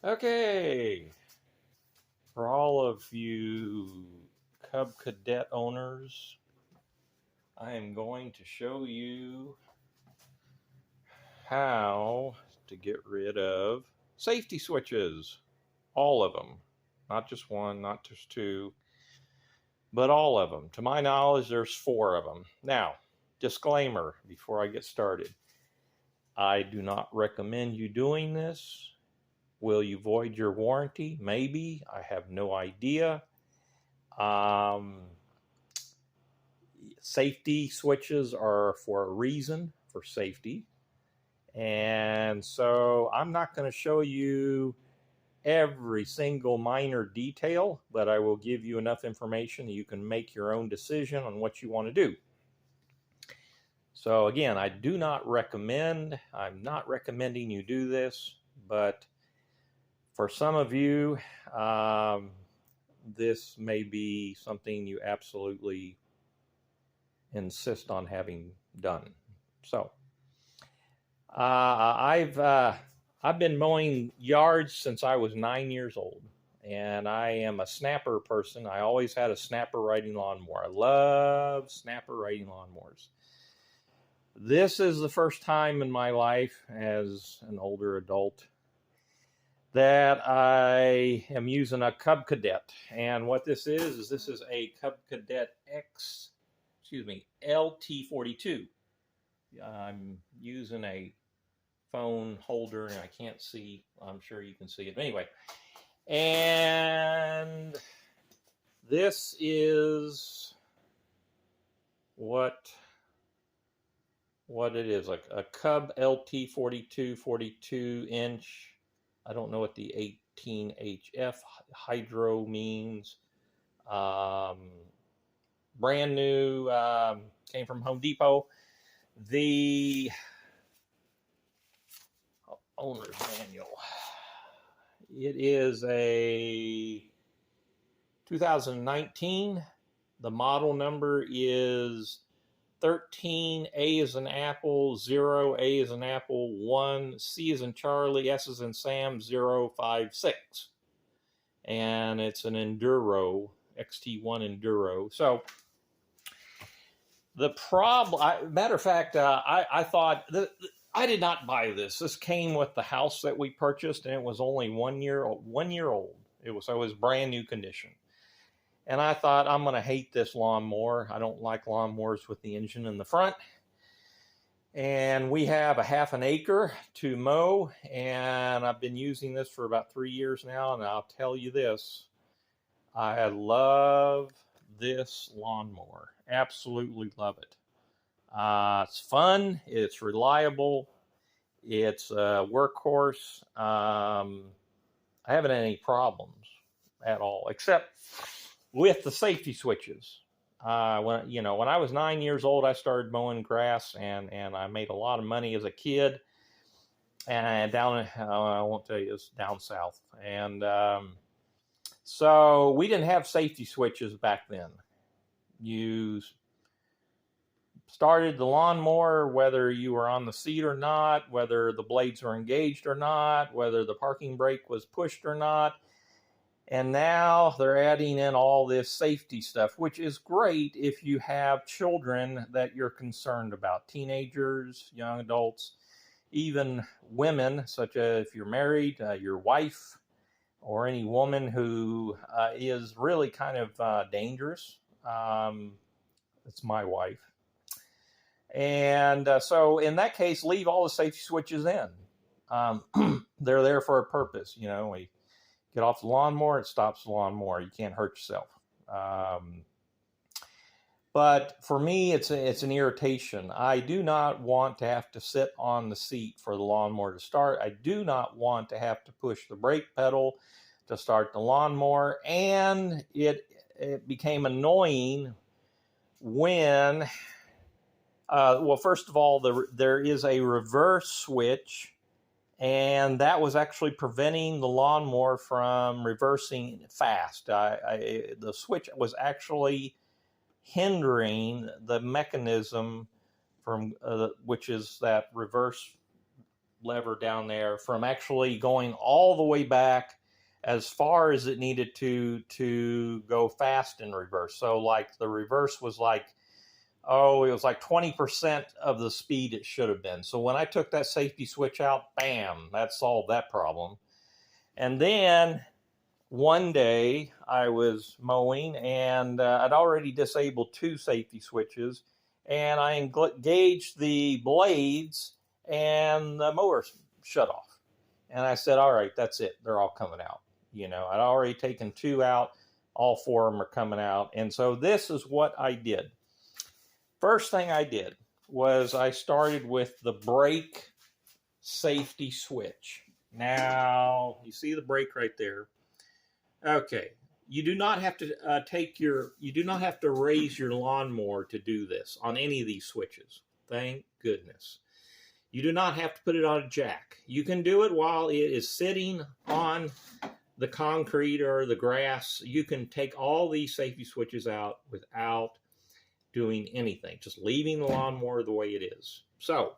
Okay, for all of you Cub Cadet owners, I am going to show you how to get rid of safety switches. All of them. Not just one, not just two, but all of them. To my knowledge, there's 4 of them. Now, disclaimer before I get started. I do not recommend you doing this. Will you void your warranty? Maybe. I have no idea. Safety switches are for a reason, for safety. And so I'm not going to show you every single minor detail, but I will give you enough information that you can make your own decision on what you want to do. So again, I do not recommend, I'm not recommending you do this, but for some of you, this may be something you absolutely insist on having done. So I've been mowing yards since I was 9 years old, and I am a snapper person. I always had a snapper riding lawnmower. I love snapper riding lawnmowers. This is the first time in my life as an older adult that I am using a Cub Cadet. And what this is this is a Cub Cadet LT42. I'm using a phone holder and I can't see. I'm sure you can see it. Anyway, and this is what it is, like a Cub LT42 42-inch. I don't know what the 18HF hydro means. Brand new, came from Home Depot. The owner's manual. It is a 2019. The model number is 13, A as in Apple, 0, A as in Apple, 1, C as in Charlie, S as in Sam, 056. And it's an Enduro, XT1 Enduro. So the problem, matter of fact, I thought, I did not buy this. This came with the house that we purchased, and it was only 1 year old. It was brand new condition. And I thought, I'm going to hate this lawnmower. I don't like lawnmowers with the engine in the front. And we have a half an acre to mow, and I've been using this for about 3 years now, and I'll tell you this, I love this lawnmower. Absolutely love it. It's fun. It's reliable. It's a workhorse. I haven't had any problems at all, except with the safety switches. When I was 9 years old, I started mowing grass, and I made a lot of money as a kid. And I won't tell you, it's down south. And so we didn't have safety switches back then. You started the lawnmower, whether you were on the seat or not, whether the blades were engaged or not, whether the parking brake was pushed or not. And now they're adding in all this safety stuff, which is great if you have children that you're concerned about, teenagers, young adults, even women, such as if you're married, your wife, or any woman who is really kind of dangerous. It's my wife. And so in that case, leave all the safety switches in. They're there for a purpose. We get off the lawnmower, it stops the lawnmower. You can't hurt yourself. But for me, it's an irritation. I do not want to have to sit on the seat for the lawnmower to start. I do not want to have to push the brake pedal to start the lawnmower. And it became annoying when, first of all, there is a reverse switch, and that was actually preventing the lawnmower from reversing fast. The switch was actually hindering the mechanism from which is that reverse lever down there from actually going all the way back as far as it needed to go fast in reverse. So like the reverse was like, oh, it was like 20% of the speed it should have been. So when I took that safety switch out, bam, that solved that problem. And then one day I was mowing and I'd already disabled 2 safety switches, and I engaged the blades and the mower shut off. And I said, all right, that's it. They're all coming out. You know, I'd already taken 2 out. All 4 of them are coming out. And so this is what I did. First thing I did was I started with the brake safety switch. Now, you see the brake right there. Okay, you do not have to you do not have to raise your lawnmower to do this on any of these switches. Thank goodness. You do not have to put it on a jack. You can do it while it is sitting on the concrete or the grass. You can take all these safety switches out without doing anything, just leaving the lawnmower the way it is. So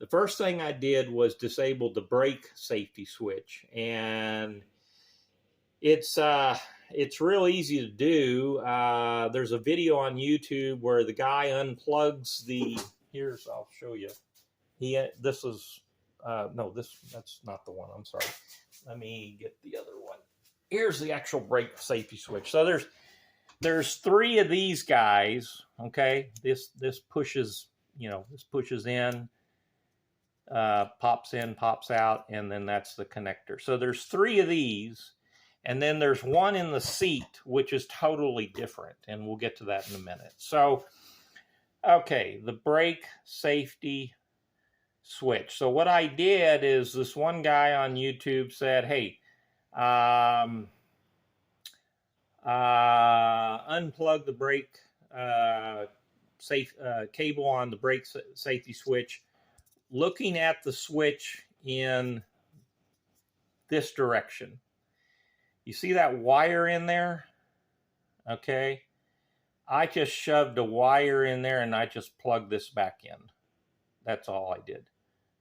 the first thing I did was disable the brake safety switch, and it's real easy to do. There's a video on YouTube where the guy unplugs the, I'll show you. That's not the one, I'm sorry. Let me get the other one. Here's the actual brake safety switch. So there's 3 of these guys, okay? This pushes, this pushes in, pops in, pops out, and then that's the connector. So there's 3 of these, and then there's one in the seat, which is totally different, and we'll get to that in a minute. So, okay, the brake safety switch. So what I did is this one guy on YouTube said, hey, unplug the brake cable on the brake safety switch, looking at the switch in this direction. You see that wire in there? Okay. I just shoved a wire in there and I just plugged this back in. That's all I did.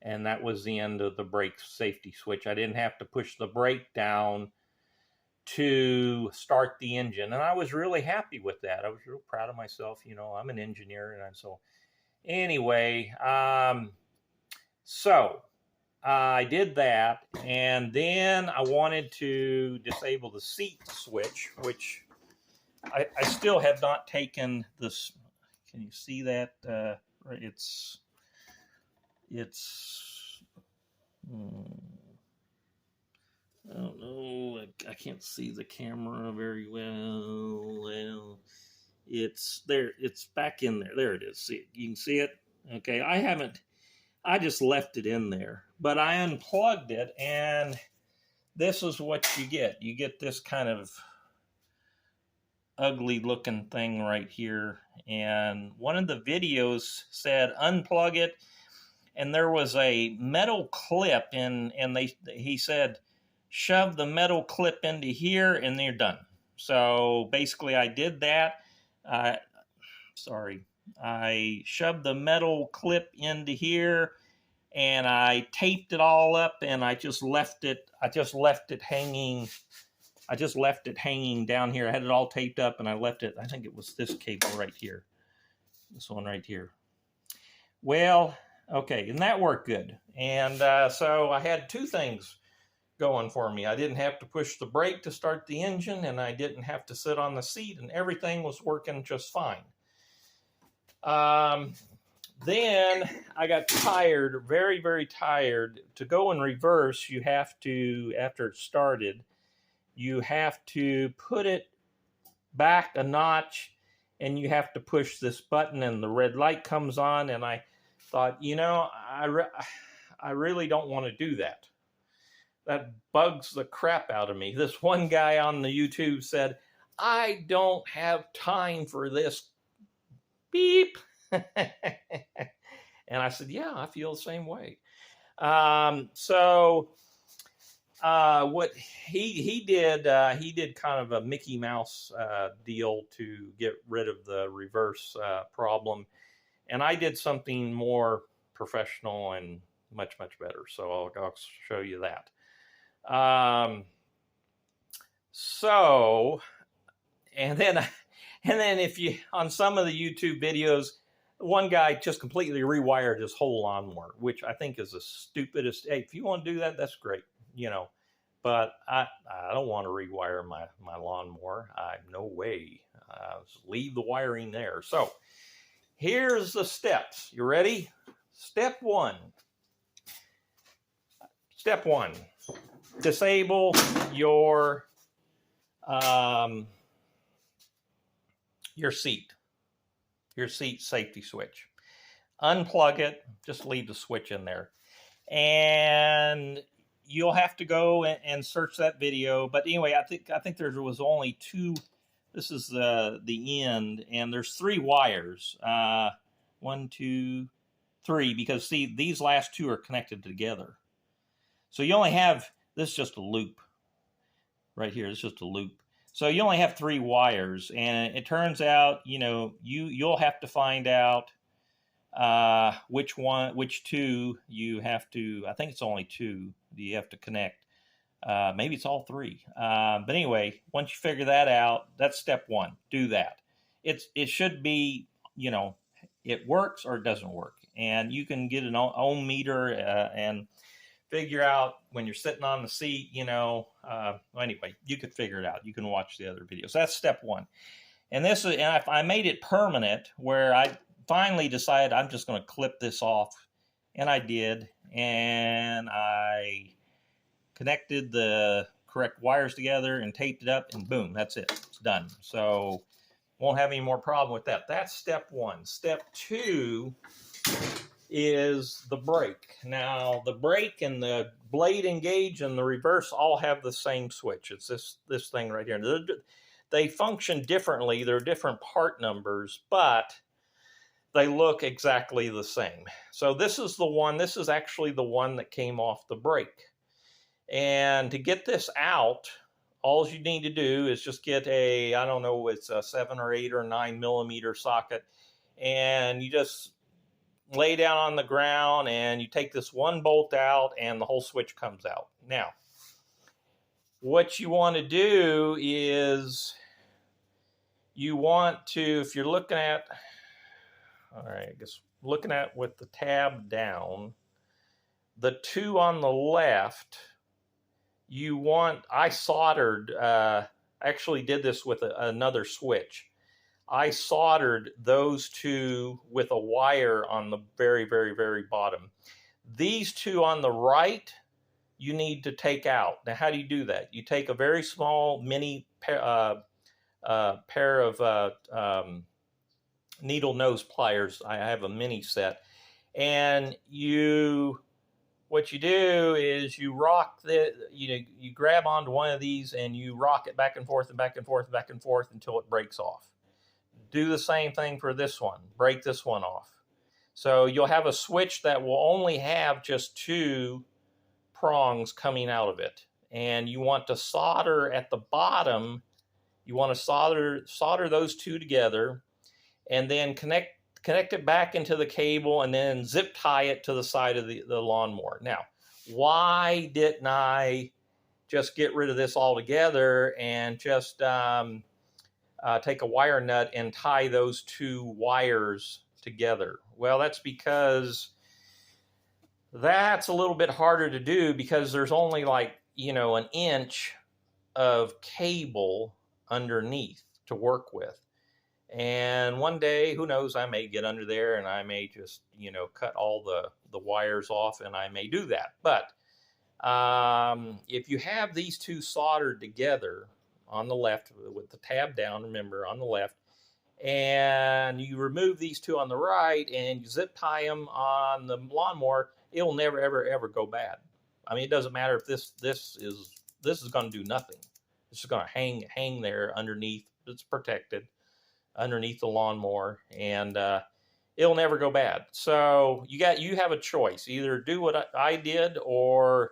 And that was the end of the brake safety switch. I didn't have to push the brake down to start the engine. And I was really happy with that. I was real proud of myself. I'm an engineer. And so anyway, so I did that. And then I wanted to disable the seat switch, which I still have not taken this. Can you see that? It's I don't know. I can't see the camera very well. Well, it's there. It's back in there. There it is. See, you can see it. Okay. I just left it in there, but I unplugged it, and this is what you get. You get this kind of ugly looking thing right here. And one of the videos said unplug it, and there was a metal clip in, and he said shove the metal clip into here and they're done. So basically I did that. I shoved the metal clip into here and I taped it all up, and I just left it hanging. I just left it hanging down here. I had it all taped up and I left it. I think it was this cable right here. This one right here. Well, okay, and that worked good. And so I had 2 things going for me. I didn't have to push the brake to start the engine, and I didn't have to sit on the seat, and everything was working just fine. Then I got tired, very, very tired. To go in reverse, you have to, after it started, you have to put it back a notch, and you have to push this button, and the red light comes on, and I thought, I really don't want to do that. That bugs the crap out of me. This one guy on the YouTube said, I don't have time for this. Beep. And I said, yeah, I feel the same way. So what he did kind of a Mickey Mouse deal to get rid of the reverse problem. And I did something more professional and much better. So I'll show you that. So, and then if you, on some of the YouTube videos, one guy just completely rewired his whole lawnmower, which I think is the stupidest. Hey, if you want to do that, that's great, you know. But I don't want to rewire my lawnmower. No way. Just leave the wiring there. So here's the steps. You ready? Step one. Step one. Disable your seat safety switch. Unplug it. Just leave the switch in there. And you'll have to go and search that video. But anyway, I think there was only two. This is the end, and there's 3 wires. 1, 2, 3. Because see, these last 2 are connected together. So you only have this is just a loop right here. It's just a loop. So you only have 3 wires, and it turns out, you know, you'll have to find out which 2 you have to. I think it's only 2 you have to connect. Maybe it's all 3. But anyway, once you figure that out, that's step 1. Do that. It should be, you know, it works or it doesn't work, and you can get an ohm meter and figure out when you're sitting on the seat, you know. Anyway, you could figure it out. You can watch the other videos. That's step 1. And this is, and I made it permanent, where I finally decided I'm just going to clip this off, and I did, and I connected the correct wires together and taped it up, and boom, that's it. It's done. So won't have any more problem with that. That's step 1. Step 2 is the brake. Now, the brake and the blade engage and the reverse all have the same switch. It's this thing right here. They function differently. They're different part numbers, but they look exactly the same. So this is the one. This is actually the one that came off the brake. And to get this out, all you need to do is just get a, I don't know, it's a 7 or 8 or 9 millimeter socket, and you just lay down on the ground and you take this one bolt out and the whole switch comes out. Now, what you want to do is you want to, if you're looking at, all right, I guess looking at with the tab down, the 2 on the left, you want, I soldered, actually did this with another switch. I soldered those 2 with a wire on the very, very, very bottom. These 2 on the right, you need to take out. Now, how do you do that? You take a very small mini pair of needle nose pliers. I have a mini set. And what you do is you rock you grab onto one of these and you rock it back and forth and back and forth and back and forth until it breaks off. Do the same thing for this one. Break this one off. So you'll have a switch that will only have just 2 prongs coming out of it. And you want to solder at the bottom. You want to solder those 2 together, and then connect it back into the cable, and then zip tie it to the side of the lawnmower. Now, why didn't I just get rid of this altogether and just take a wire nut and tie those 2 wires together? Well, that's because that's a little bit harder to do, because there's only like, you know, an inch of cable underneath to work with. And one day, who knows, I may get under there and I may just, you know, cut all the wires off, and I may do that. But if you have these 2 soldered together on the left with the tab down, remember, on the left, and you remove these 2 on the right and you zip tie them on the lawnmower, it'll never, ever, ever go bad. I mean, it doesn't matter if this is going to do nothing. It's just going to hang there underneath. It's protected underneath the lawnmower, and it'll never go bad. So you have a choice. Either do what I did, or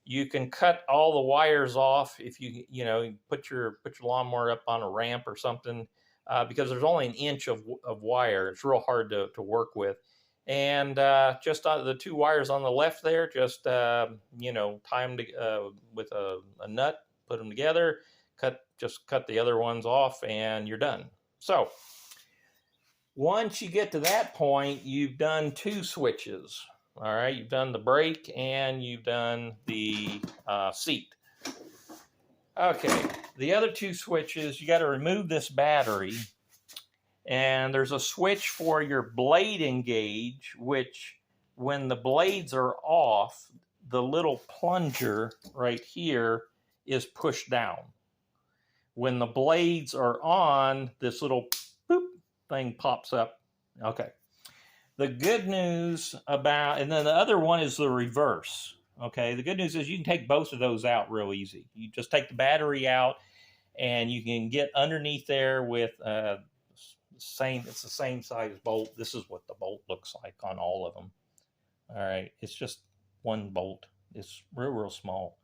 you can cut all the wires off. If you put your lawnmower up on a ramp or something, because there's only an inch of wire. It's real hard to work with. And just the two wires on the left there, just you know, tie them to, with a nut, put them together, just cut the other ones off, and you're done. So once you get to that point, you've done two switches. All right, you've done the brake and you've done the seat. Okay, the other two switches, you got to remove this battery, and there's a switch for your blade engage, which when the blades are off, the little plunger right here is pushed down. When the blades are on, this little boop thing pops up. Okay. The good news about, and then the other one is the reverse. Okay. The good news is you can take both of those out real easy. You just take the battery out and you can get underneath there with it's the same size bolt. This is what the bolt looks like on all of them. All right. It's just one bolt. It's real small.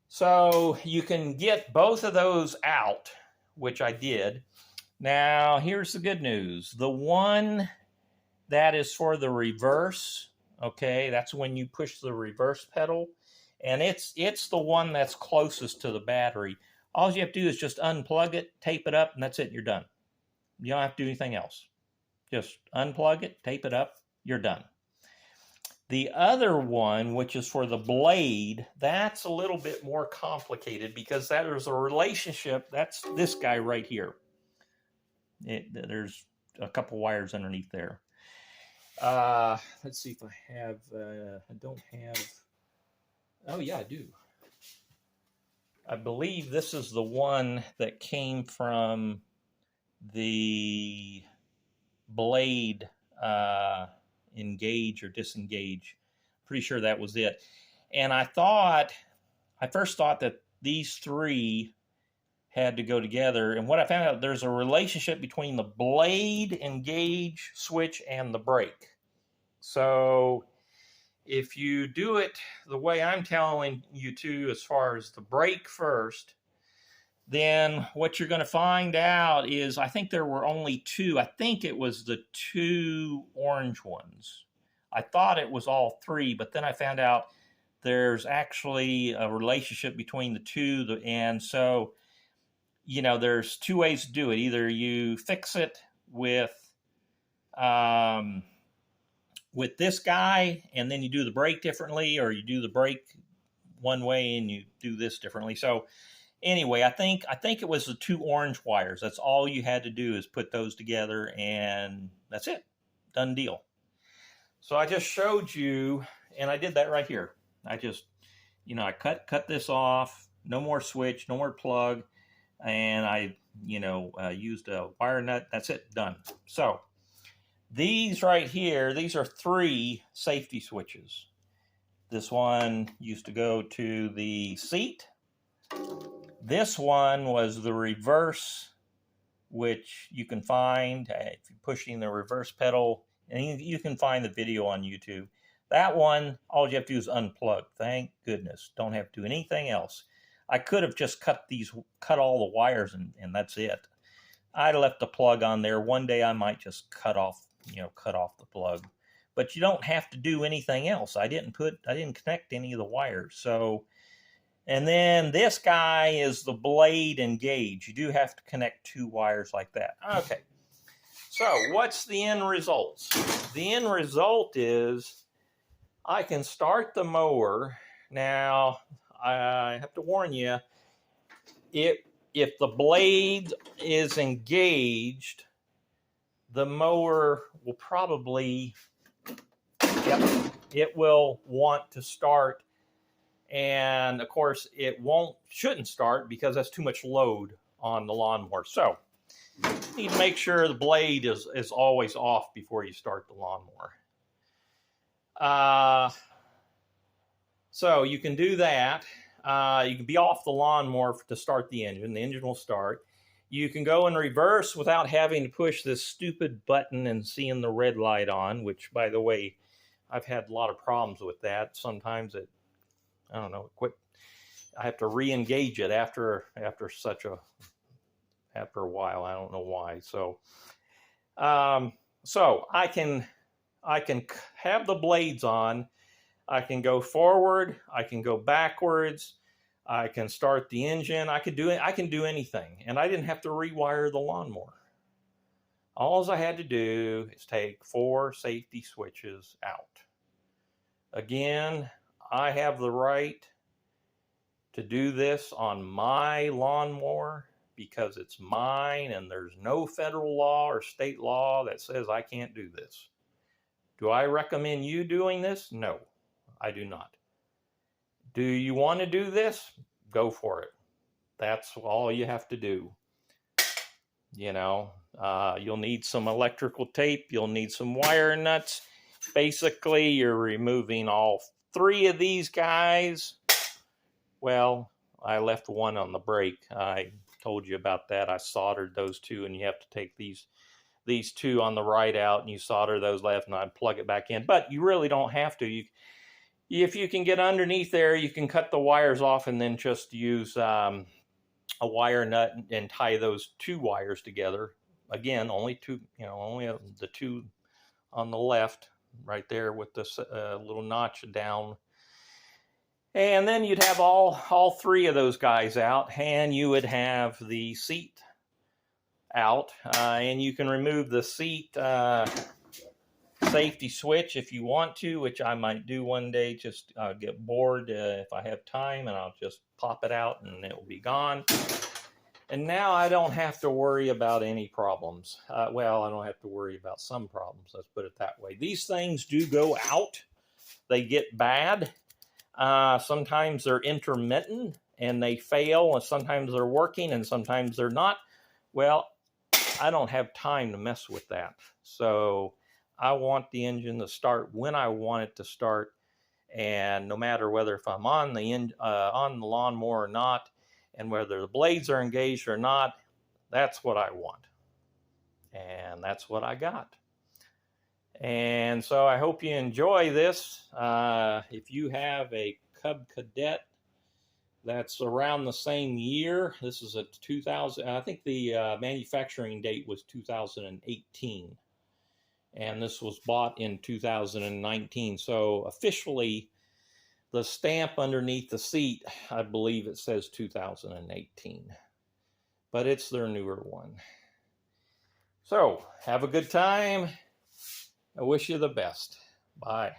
So you can get both of those out, which I did. Now, here's the good news. The one that is for the reverse, okay, that's when you push the reverse pedal, and it's the one that's closest to the battery. All you have to do is just unplug it, tape it up, and that's it, you're done. You don't have to do anything else. Just unplug it, tape it up, you're done. The other one, which is for the blade, that's a little bit more complicated because there's a relationship. That's this guy right here. There's a couple wires underneath there. Let's see if I have, I don't have, oh yeah, I do. I believe this is the one that came from the blade engage or disengage. Pretty sure that was it. And I first thought that these three had to go together. And what I found out, there's a relationship between the blade engage switch and the brake. So if you do it the way I'm telling you to, as far as the brake first, then what you're going to find out is, I think there were only two. I think it was the two orange ones. I thought it was all three, but then I found out there's actually a relationship between the two. And so, you know, there's two ways to do it. Either you fix it with this guy, and then you do the brake differently, or you do the brake one way and you do this differently. So anyway, I think it was the two orange wires. That's all you had to do, is put those together, and that's it. Done deal. So I just showed you, and I did that right here. I just, you know, I cut this off. No more switch, no more plug, and I, you know, used a wire nut. That's it. Done. So these right here, these are three safety switches. This one used to go to the seat. This one was the reverse, which you can find if you're pushing the reverse pedal, and you can find the video on YouTube. That one, all you have to do is unplug. Thank goodness. Don't have to do anything else. I could have just cut all the wires and that's it. I'd left the plug on there. One day I might just cut off the plug. But you don't have to do anything else. I didn't connect any of the wires. So, and then this guy is the blade engage. You do have to connect two wires like that. Okay. So what's the end result? The end result is I can start the mower. Now, I have to warn you, if the blade is engaged, the mower will probably, it will want to start. And of course, it shouldn't start because that's too much load on the lawnmower. So you need to make sure the blade is always off before you start the lawnmower. So you can do that. You can be off the lawnmower to start the engine. The engine will start. You can go in reverse without having to push this stupid button and seeing the red light on, which, by the way, I've had a lot of problems with that. Sometimes I have to re-engage it after a while. I don't know why. So I can I can have the blades on. I can go forward. I can go backwards. I can start the engine. I can do anything. And I didn't have to rewire the lawnmower. All I had to do is take 4 safety switches out. Again, I have the right to do this on my lawnmower because it's mine and there's no federal law or state law that says I can't do this. Do I recommend you doing this? No, I do not. Do you want to do this? Go for it. That's all you have to do. You know, you'll need some electrical tape. You'll need some wire nuts. Basically, you're removing all 3 of these guys. Well, I left one on the brake. I told you about that. I soldered those 2, and you have to take these 2 on the right out, and you solder those left, and I plug it back in. But you really don't have to. If you can get underneath there, you can cut the wires off and then just use a wire nut and tie those 2 wires together. Again, only 2, only the 2 on the left right there with this little notch down. And then you'd have all 3 of those guys out, and you would have the seat out, and you can remove the seat safety switch if you want to, which I might do one day. Just get bored if I have time, and I'll just pop it out and it will be gone. And now I don't have to worry about any problems. Well, I don't have to worry about some problems, let's put it that way. These things do go out. They get bad. Sometimes they're intermittent and they fail, and sometimes they're working and sometimes they're not. Well, I don't have time to mess with that. So I want the engine to start when I want it to start, and no matter whether if I'm on the lawnmower or not, and whether the blades are engaged or not, that's what I want. And that's what I got. And so I hope you enjoy this. If you have a Cub Cadet that's around the same year, this is a 2000, I think the manufacturing date was 2018. And this was bought in 2019. So officially, the stamp underneath the seat, I believe it says 2018. But it's their newer one. So have a good time. I wish you the best. Bye.